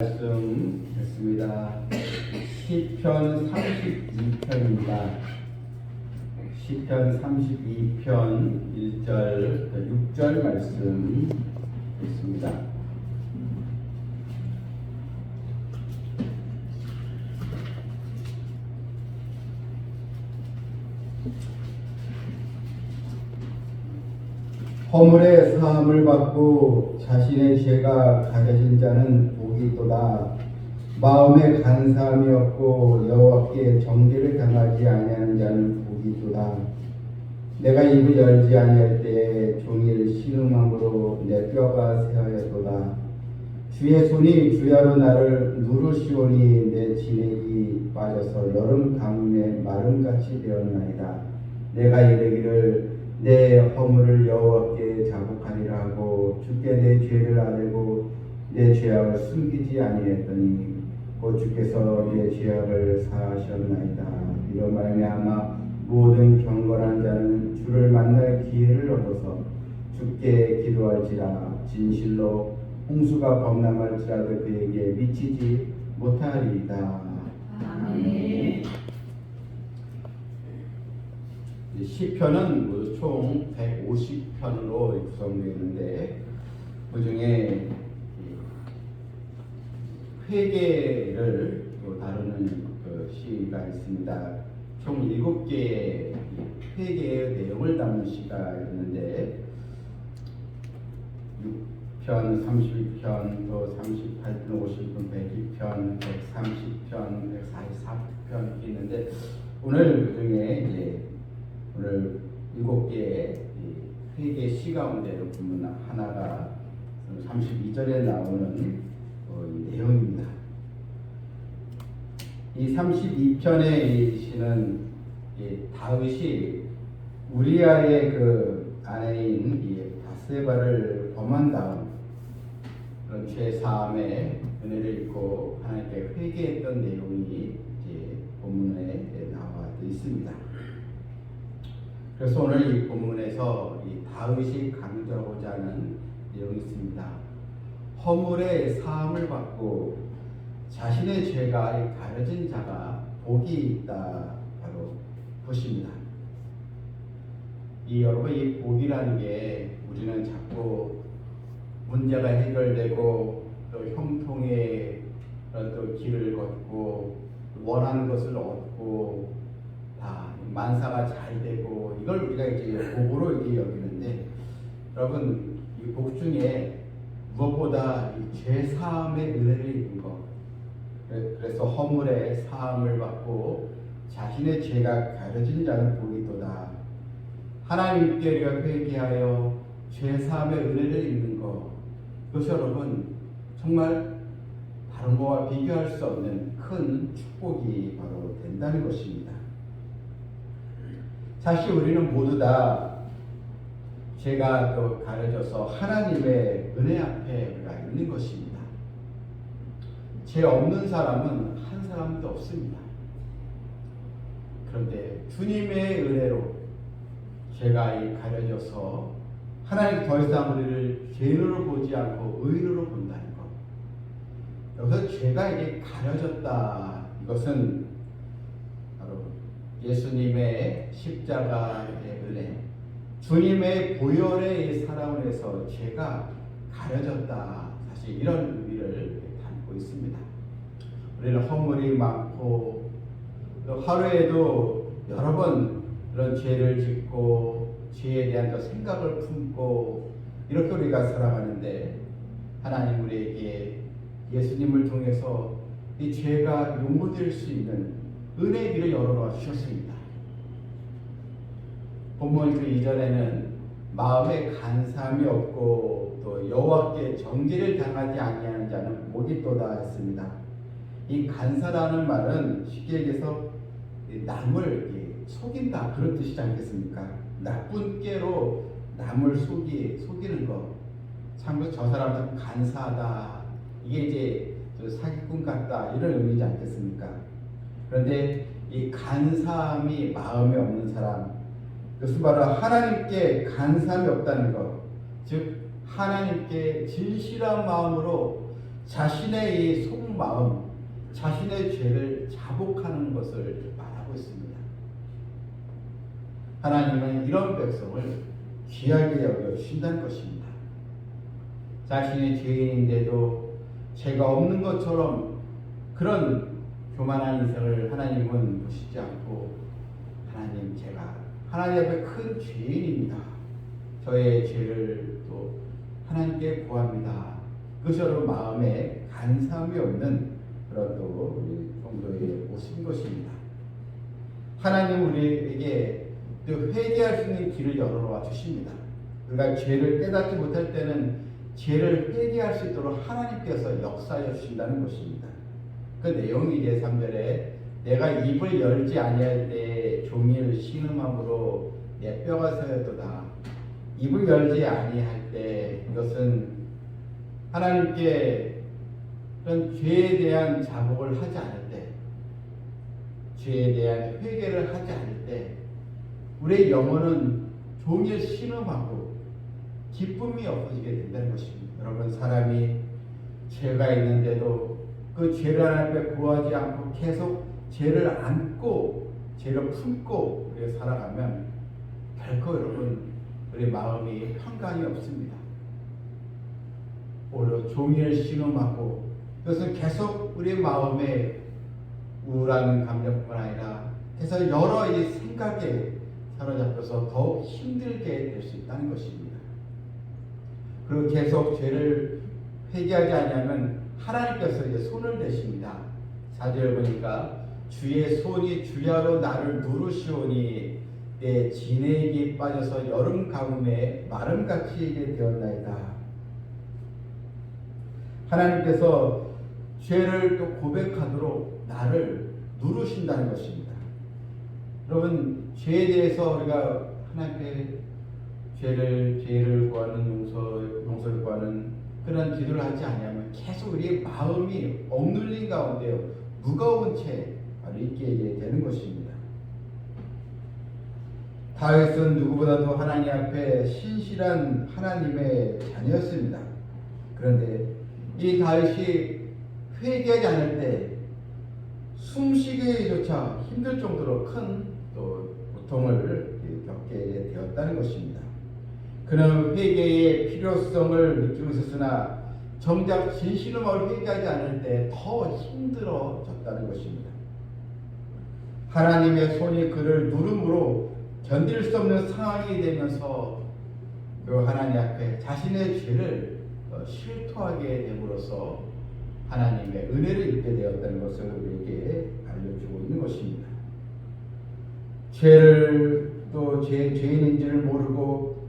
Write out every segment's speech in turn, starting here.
말씀 했습니다. 시편 32편입니다. 시편 32편 1절 6절 말씀 있습니다. 허물의 사함을 받고 자신의 죄가 가려진 자는 복이 있도다. 마음에 간사함이 없고 여호와께 정죄를 당하지 아니하는 자는 복이 있도다. 내가 입을 열지 아니할 때에 종일 신음함으로 내 뼈가 새하였도다. 주의 손이 주야로 나를 누르시오니 내 진액이 빠져서 여름 가뭄에 마름같이 되었나이다. 내가 이르기를 내 허물을 여호와께 자복하리라 하고 주께 내 죄를 아뢰고 내 죄악을 숨기지 아니했더니 곧 주께서 내 죄악을 사하셨나이다. 이로 말미암아 모든 경건한 자는 주를 만날 기회를 얻어서 주께 기도할지라. 진실로 홍수가 범람할지라도 그에게 미치지 못하리이다. 아멘. 시편은 모두 총 150편으로 구성되어 있는데 그 중에 회개를 다루는 그 시가 있습니다. 총 7개의 회개의 내용을 담은 시가 있는데 6편, 32편, 또 38편, 50편, 102편, 130편, 144편 있는데 오늘 그 중에 오늘 7개의 회개 시 가운데 보면 하나가 32절에 나오는 내용입니다. 이 32편의 이 시는 다윗이 우리아의 그 아내인 이 바세바를 범한 다음 그런 죄사함의 은혜를 입고 하나님께 회개했던 내용이 이제 본문에 나와 있습니다. 그래서 오늘 이 본문에서 이 다윗이 강조하고자 하는 내용이 있습니다. 허물의 사함을 받고 자신의 죄가 가려진 자가 복이 있다. 바로 것입니다. 여러분 이 복이라는 게 우리는 자꾸 문제가 해결되고 또 형통의 또 길을 걷고 원하는 것을 얻고 다 만사가 잘 되고 이걸 우리가 이제 복으로 이제 여기는데 여러분 이 복 중에 무엇보다 이 죄 사함의 은혜를 입은 것, 그래서 허물의 사함을 받고 자신의 죄가 가려진 자는 복이 있도다. 하나님께 우리가 회개하여 죄 사함의 은혜를 입는 것, 그것이 여러분 정말 다른 것과 비교할 수 없는 큰 축복이 바로 된다는 것입니다. 사실 우리는 모두 다 죄가 또 가려져서 하나님의 은혜 앞에 우리가 있는 것입니다. 죄 없는 사람은 한 사람도 없습니다. 그런데 주님의 은혜로 죄가 가려져서 하나님 더 이상 우리를 죄인으로 보지 않고 의인으로 본다는 것. 여기서 죄가 가려졌다. 이것은 바로 예수님의 십자가의 은혜, 주님의 보혈의 사랑에서 죄가 가려졌다. 사실 이런 의미를 담고 있습니다. 우리는 허물이 많고 또 하루에도 여러 번 그런 죄를 짓고 죄에 대한 생각을 품고 이렇게 우리가 살아가는데 하나님 우리에게 예수님을 통해서 이 죄가 용서될 수 있는 은혜의 길을 열어놓아 주셨습니다. 본문 그 이전에는 마음에 간사함이 없고 또 여호와께 정죄를 당하지 아니하는 자는 복이 있도다 했습니다. 이 간사라는 말은 쉽게 얘기해서 남을 속인다 그런 뜻이지 않겠습니까? 나쁜 꾀로 남을 속이는 것. 참고로 저 사람 좀 간사하다. 이게 이제 사기꾼 같다 이런 의미지 않겠습니까? 그런데 이 간사함이 마음에 없는 사람, 그것은 바로 하나님께 간사함이 없다는 것, 즉 하나님께 진실한 마음으로 자신의 이 속마음, 자신의 죄를 자복하는 것을 말하고 있습니다. 하나님은 이런 백성을 귀하게 여겨주신다는 것입니다. 자신이 죄인인데도 죄가 없는 것처럼 그런 교만한 인생을 하나님은 보시지 않고, 하나님, 제가 하나님 앞에 큰 죄인입니다. 저의 죄를 또 하나님께 구합니다. 그것으로 마음에 간사함이 없는 그런 또 우리 성도의 모습인 것입니다. 하나님 우리에게 또 회개할 수 있는 길을 열어놓아 주십니다. 우리가 죄를 깨닫지 못할 때는 죄를 회개할 수 있도록 하나님께서 역사해 주신다는 것입니다. 그 내용이 이제 3절에 내가 입을 열지 아니할 때 종일 신음함으로 내 뼈가 서였도다. 입을 열지 아니할 때, 이것은 하나님께 그런 죄에 대한 자복을 하지 않을 때, 죄에 대한 회개를 하지 않을 때 우리의 영혼은 종일 신음하고 기쁨이 없어지게 된다는 것입니다. 여러분, 사람이 죄가 있는데도 그 죄를 하나님 앞에 구하지 않고 계속 죄를 안고 죄를 품고 우리가 살아가면 결코 여러분 우리 마음이 평강이 없습니다. 오히려 종일 신음하고, 그것은 계속 우리 마음에 우울한 감정뿐만 아니라 계속 여러 이 생각에 사로잡혀서 더욱 힘들게 될 수 있다는 것입니다. 그리고 계속 죄를 회개하지 않으면 하나님께서 이제 손을 대십니다. 4절 보니까 주의 손이 주야로 나를 누르시오니 내 진액이 빠져서 여름 가뭄에 마름같이 되었나이다. 하나님께서 죄를 또 고백하도록 나를 누르신다는 것입니다. 여러분, 죄에 대해서 우리가 하나님께 죄를 구하는 용서를 구하는 그런 기도를 하지 않으면 계속 우리의 마음이 억눌린 가운데 무거운 채 있게 되는 것입니다. 다윗은 누구보다도 하나님 앞에 신실한 하나님의 자녀였습니다. 그런데 이 다윗이 회개하지 않을 때 숨쉬기조차 힘들 정도로 큰 또 고통을 겪게 되었다는 것입니다. 그는 회개의 필요성을 느끼고 있었으나 정작 진실함으로 회개하지 않을 때 더 힘들어졌다는 것입니다. 하나님의 손이 그를 누름으로 견딜 수 없는 상황이 되면서 그 하나님 앞에 자신의 죄를 실토하게 됨으로써 하나님의 은혜를 입게 되었다는 것을 우리에게 알려주고 있는 것입니다. 죄를 또 죄인인지를 모르고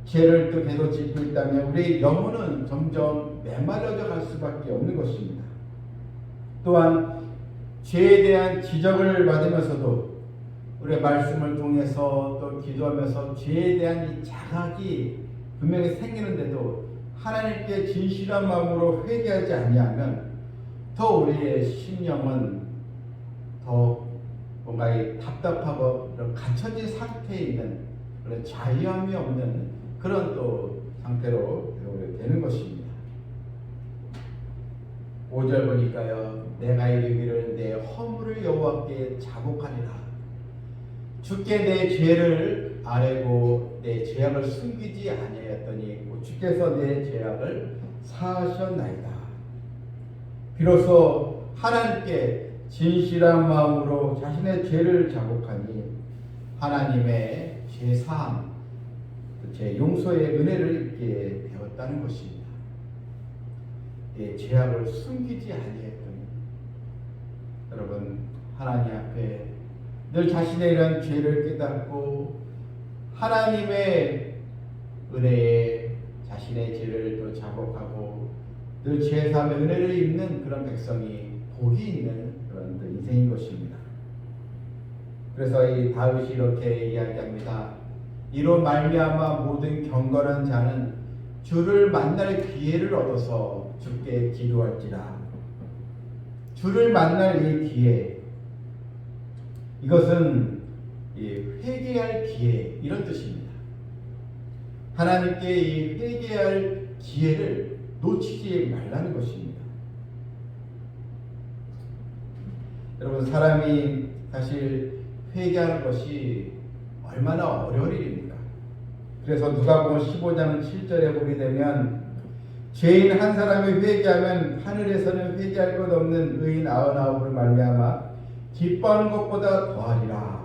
죄를 또 계속 짓고 있다면 우리의 영혼은 점점 메말라져 갈 수밖에 없는 것입니다. 또한 죄에 대한 지적을 받으면서도 우리의 말씀을 통해서 또 기도하면서 죄에 대한 이 자각이 분명히 생기는데도 하나님께 진실한 마음으로 회개하지 아니하면 더 우리의 심령은 더 뭔가 답답하고 갇혀진 상태에 있는 그런 자유함이 없는 그런 또 상태로 되는 것입니다. 5절 보니까요, 내가 이르기를 내 허물을 여호와께 자복하리라. 주께 내 죄를 아뢰고 내 죄악을 숨기지 아니하였더니 주께서 내 죄악을 사하셨나이다. 비로소 하나님께 진실한 마음으로 자신의 죄를 자복하니 하나님의 죄사함, 죄 용서의 은혜를 입게 되었다는 것입니다. 내 죄악을 숨기지 아니했더니, 여러분, 하나님 앞에 늘 자신의 이런 죄를 깨닫고 하나님의 은혜에 자신의 죄를 또 자복하고 늘 죄사함의 은혜를 입는 그런 백성이 복이 있는 그런 인생인 것입니다. 그래서 이 다윗이 이렇게 이야기합니다. 이로 말미암아 모든 경건한 자는 주를 만날 기회를 얻어서 주께 기도할지라. 주를 만날 이 기회, 이것은 회개할 기회, 이런 뜻입니다. 하나님께 이 회개할 기회를 놓치지 말라는 것입니다. 여러분, 사람이 사실 회개하는 것이 얼마나 어려운 일입니까? 그래서 누가복음 15장 7절에 보게 되면 죄인 한 사람이 회개하면 하늘에서는 회개할 것 없는 의인 99으로 말미암아 기뻐하는 것보다 더하리라.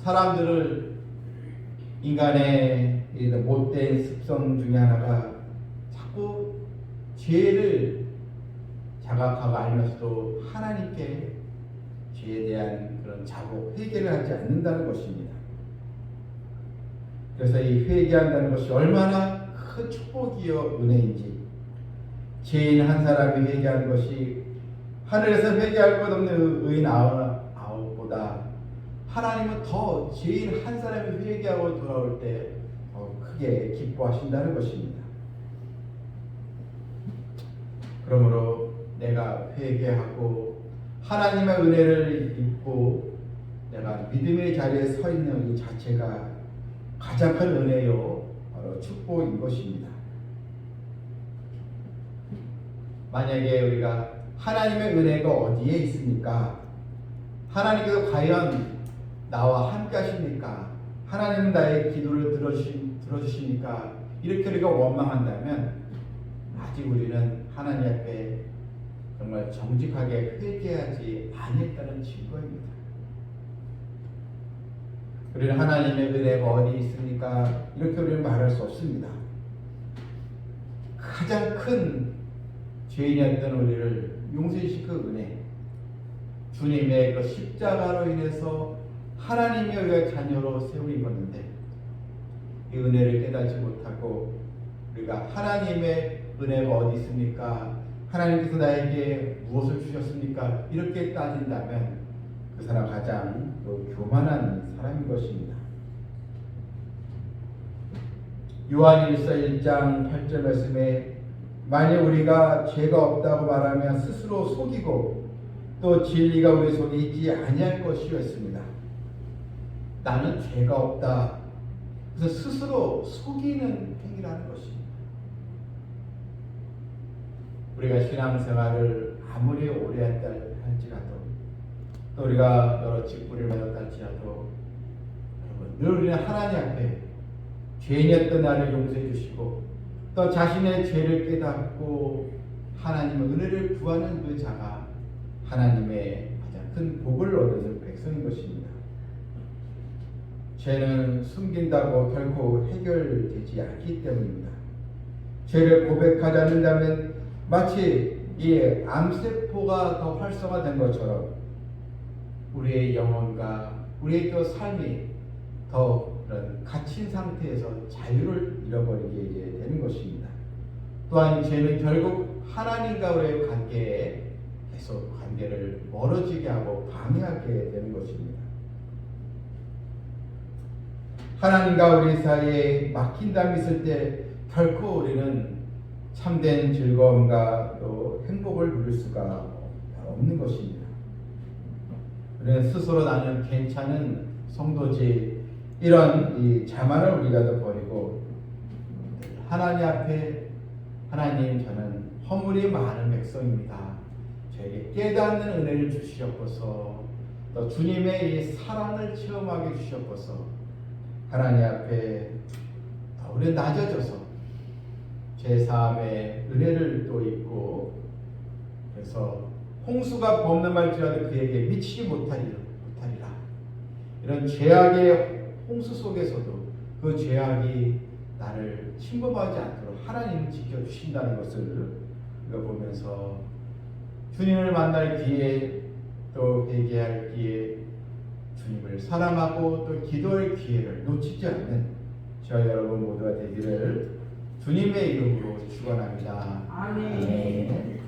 사람들을 인간의 못된 습성 중에 하나가 자꾸 죄를 자각하고 알면서도 하나님께 죄에 대한 그런 자복, 회개를 하지 않는다는 것입니다. 그래서 이 회개한다는 것이 얼마나 큰 축복이요 은혜인지, 죄인 한 사람이 회개하는 것이 하늘에서 회개할 것 없는 의인 99보다 하나님은 더 죄인 한 사람이 회개하고 돌아올 때 더 크게 기뻐하신다는 것입니다. 그러므로 내가 회개하고 하나님의 은혜를 입고 내가 믿음의 자리에 서 있는 이 자체가 가장 큰 은혜요 축복인 것입니다. 만약에 우리가 하나님의 은혜가 어디에 있습니까? 하나님께서 과연 나와 함께 하십니까? 하나님은 나의 기도를 들어주십니까? 이렇게 우리가 원망한다면 아직 우리는 하나님 앞에 정말 정직하게 회개하지 아니했다는 증거입니다. 우리는 하나님의 은혜가 어디 있습니까? 이렇게 우리는 말할 수 없습니다. 가장 큰 죄인이었던 우리를 용서해주신 그 은혜, 주님의 그 십자가로 인해서 하나님이 우리가 자녀로 세우려 입었는데 이 은혜를 깨닫지 못하고 우리가 하나님의 은혜가 어디 있습니까? 하나님께서 나에게 무엇을 주셨습니까? 이렇게 따진다면 그 사람 가장 교만한 사람인 것입니다. 요한일서 1장 8절 말씀에 만약 우리가 죄가 없다고 말하면 스스로 속이고 또 진리가 우리 속에 있지 아니할 것이었습니다. 나는 죄가 없다. 그래서 스스로 속이는 행위라는 것입니다. 우리가 신앙생활을 아무리 오래 했다 할지라도 또 우리가 여러 직분을 받았다 할지라도 늘 우리는 하나님 앞에 죄인이었던 나를 용서해 주시고 또 자신의 죄를 깨닫고 하나님의 은혜를 구하는 그 자가 하나님의 가장 큰 복을 얻는 백성인 것입니다. 죄는 숨긴다고 결코 해결되지 않기 때문입니다. 죄를 고백하지 않는다면 마치 이 암세포가 더 활성화된 것처럼 우리의 영혼과 우리의 또 삶이 더 그런 갇힌 상태에서 자유를 잃어버리게 이제 되는 것입니다. 또한 죄는 결국 하나님과 우리의 관계에 계속 관계를 멀어지게 하고 방해하게 되는 것입니다. 하나님과 우리 사이에 막힌담이 있을 때 결코 우리는 참된 즐거움과 또 행복을 누릴 수가 없는 것입니다. 우리는 스스로 나는 괜찮은 성도지 이런 이 자만을 우리가 더 버리고 하나님 앞에 하나님 저는 허물이 많은 백성입니다. 저에게 깨닫는 은혜를 주시옵소서. 또 주님의 이 사랑을 체험하게 주시옵소서. 하나님 앞에 더 우리 낮아져서 제3의 은혜를 또 입고 그래서 홍수가 범람할지라도 그에게 미치지 못하리라. 이런 죄악의 홍수 속에서도 그 죄악이 나를 침범하지 않도록 하나님이 지켜주신다는 것을 우리가 보면서 주님을 만날 기회 또 회개할 기회 주님을 사랑하고 또 기도할 기회를 놓치지 않는 저와 여러분 모두가 되기를 주님의 이름으로 축원합니다. 아멘.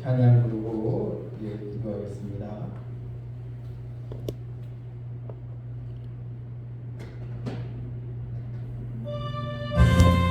찬양 부르고 기도하겠습니다. Oh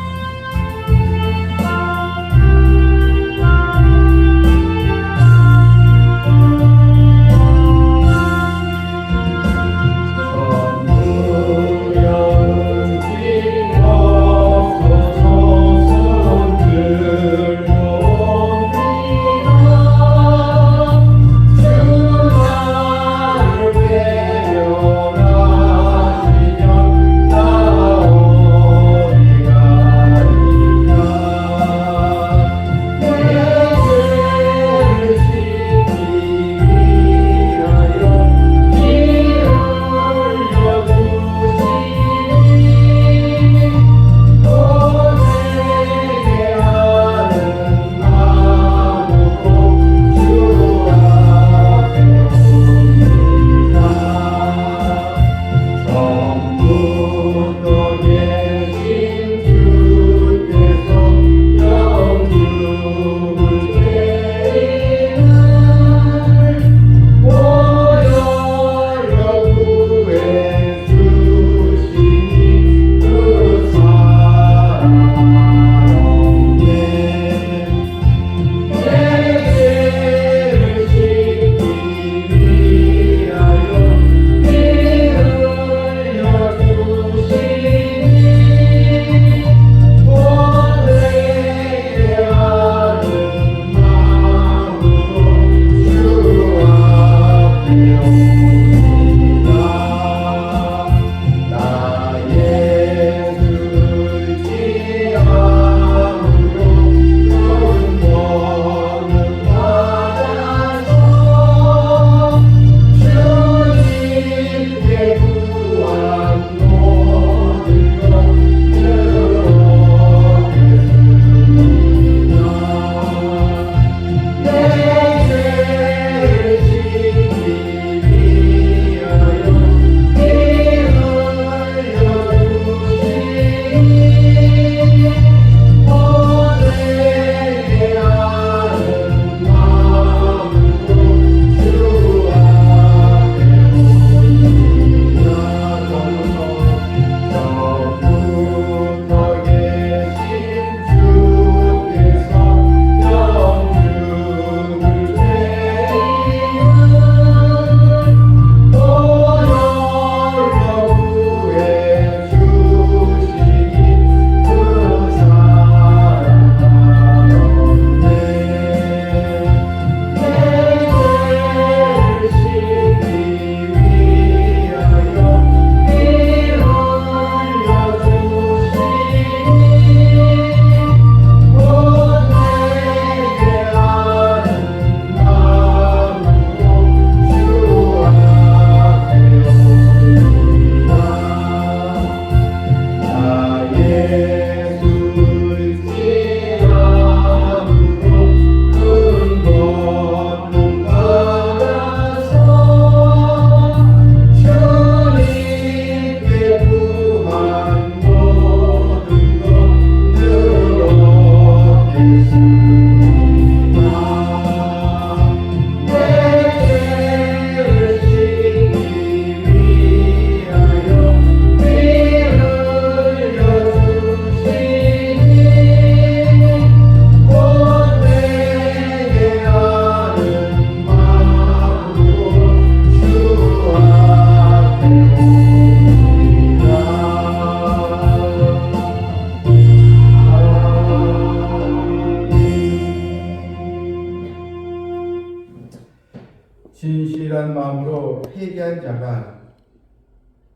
진실한 마음으로 회개한 자가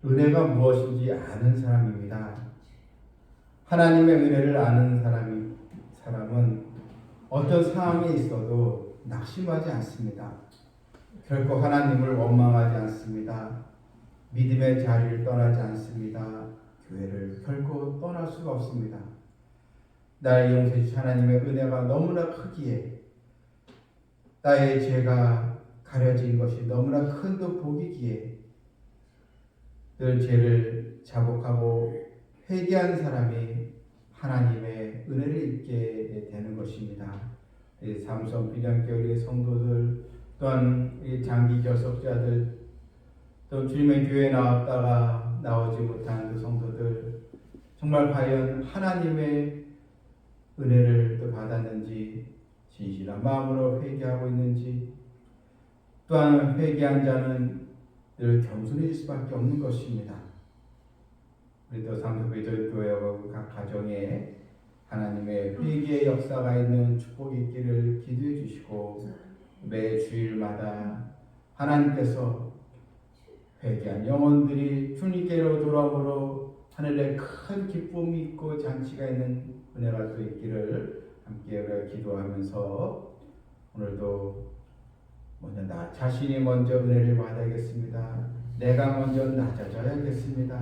은혜가 무엇인지 아는 사람입니다. 하나님의 은혜를 아는 사람은 어떤 상황에 있어도 낙심하지 않습니다. 결코 하나님을 원망하지 않습니다. 믿음의 자리를 떠나지 않습니다. 교회를 결코 떠날 수가 없습니다. 나의 용서주신 하나님의 은혜가 너무나 크기에 나의 죄가 가려진 것이 너무나 큰 복이기에 늘 죄를 자복하고 회개한 사람이 하나님의 은혜를 입게 되는 것입니다. 삼성 비전교회 성도들 또한 장기 결석자들 또 주님의 교회에 나왔다가 나오지 못한 그 성도들 정말 과연 하나님의 은혜를 또 받았는지 진실한 마음으로 회개하고 있는지 또한 회개한 자는 늘 겸손해질 수밖에 없는 것입니다. 우리도 삼성비전교회와 각 가정에 하나님의 회개의 역사가 있는 축복이 있기를 기도해 주시고 매 주일마다 하나님께서 회개한 영혼들이 주님께로 돌아오므로 하늘에 큰 기쁨이 있고 잔치가 있는 은혜가 또 있기를 함께 우리가 기도하면서 오늘도 먼저 나 자신이 먼저 은혜를 받아야겠습니다. 내가 먼저 낮아져야겠습니다.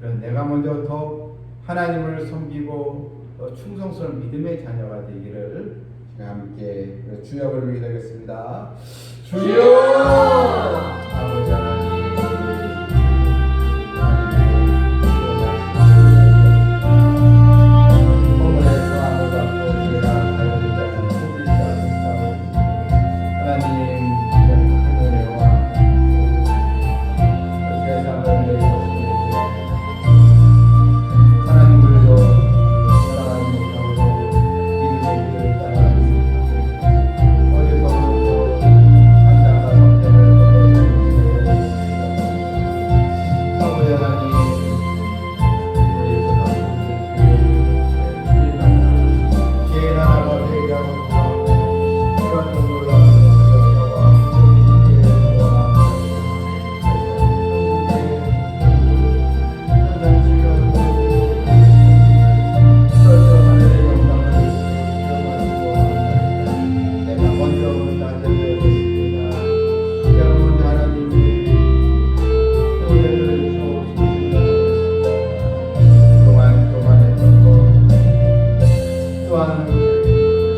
그런 내가 먼저 더 하나님을 섬기고 충성스러운 믿음의 자녀가 되기를 제가 함께 주여 기도하겠습니다. 주여! 아버지 하나님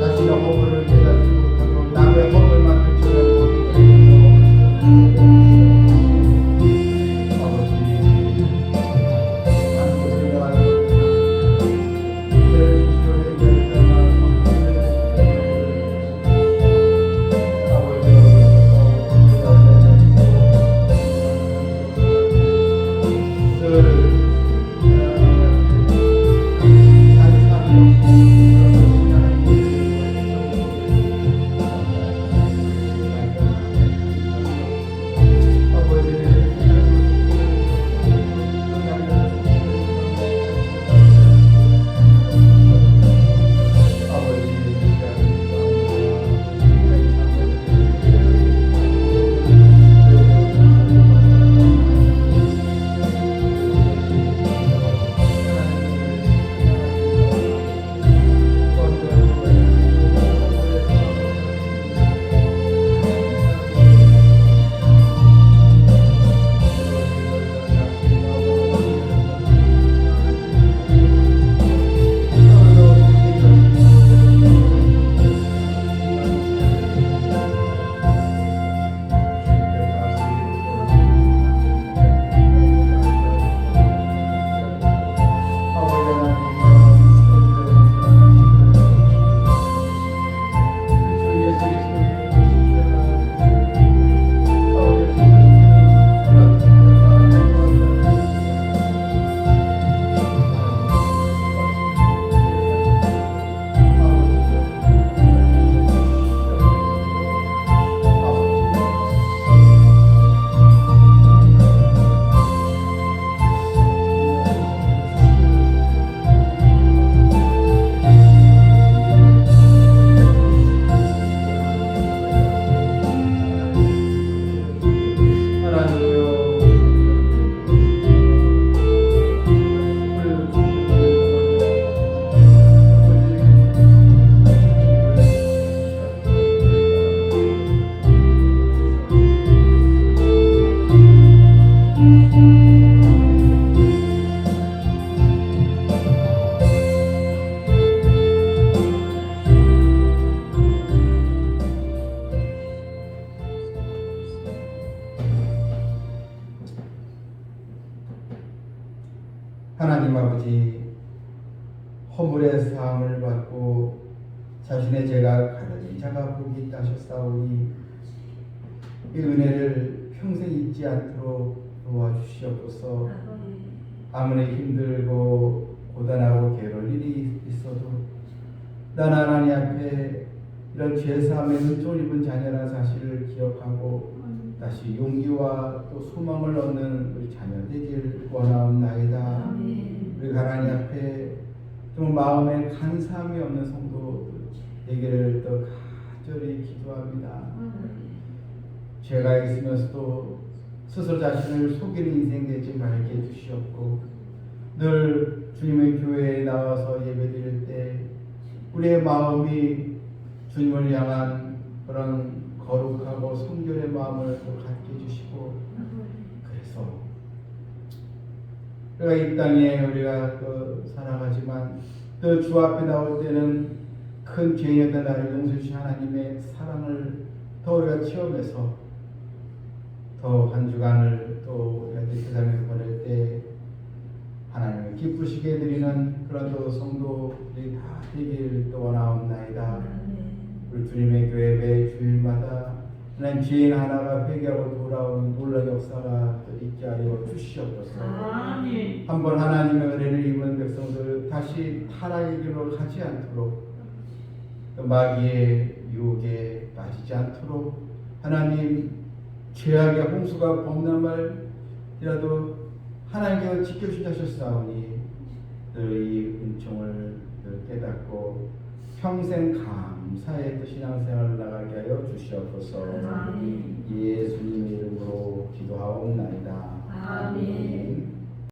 자신의 허물을 깨닫지 못하고 억울의 사함을 받고 자신의 죄가 가려진 자가 복이 있다 하셨사오니 이 은혜를 평생 잊지 않도록 도와주시옵소서. 아무리 힘들고 고단하고 괴로울 일이 있어도 난 하나님 앞에 이런 죄사함의 은총을 입은 자녀라는 사실을 기억하고 다시 용기와 또 소망을 얻는 우리 자녀 되길 원하옵나이다. 우리 하나님 앞에 좀 마음에 간사함이 없는 성도 되기를 더 간절히 기도합니다. 죄가 있으면서도 스스로 자신을 속이는 인생 되지 말게 해주시옵고 늘 주님의 교회에 나와서 예배드릴 때 우리의 마음이 주님을 향한 그런 거룩하고 성결의 마음을 또 갖게 해주시고 그래서 우리가 이 땅에 우리가 또 살아가지만 또 주 앞에 나올 때는 큰 죄인이었던 나를 용서해 주신 하나님의 사랑을 더 우리가 체험해서 더 한 주간을 또 우리가 이 세상에 보낼 때 하나님을 기쁘시게 드리는 그런 또 성도들이 다 되길 또 원하옵나이다. 우리 주님의 교회 매 주일마다 하나님 죄인 하나가 회개하고 돌아오는 놀라운 역사가 또 있게 하여 주시옵소서. 한번 하나님의 은혜를 입은 백성들 다시 타락의 길로 가지 않도록 또 마귀의 유혹에 빠지지 않도록 하나님 죄악의 홍수가 범람할지라도 하나님께서 지켜주셨사오니 이 은총을 깨닫고 평생 감사의 또 신앙생활을 나가게 하여 주시옵소서. 예수님의 이름으로 기도하옵나이다. 아멘.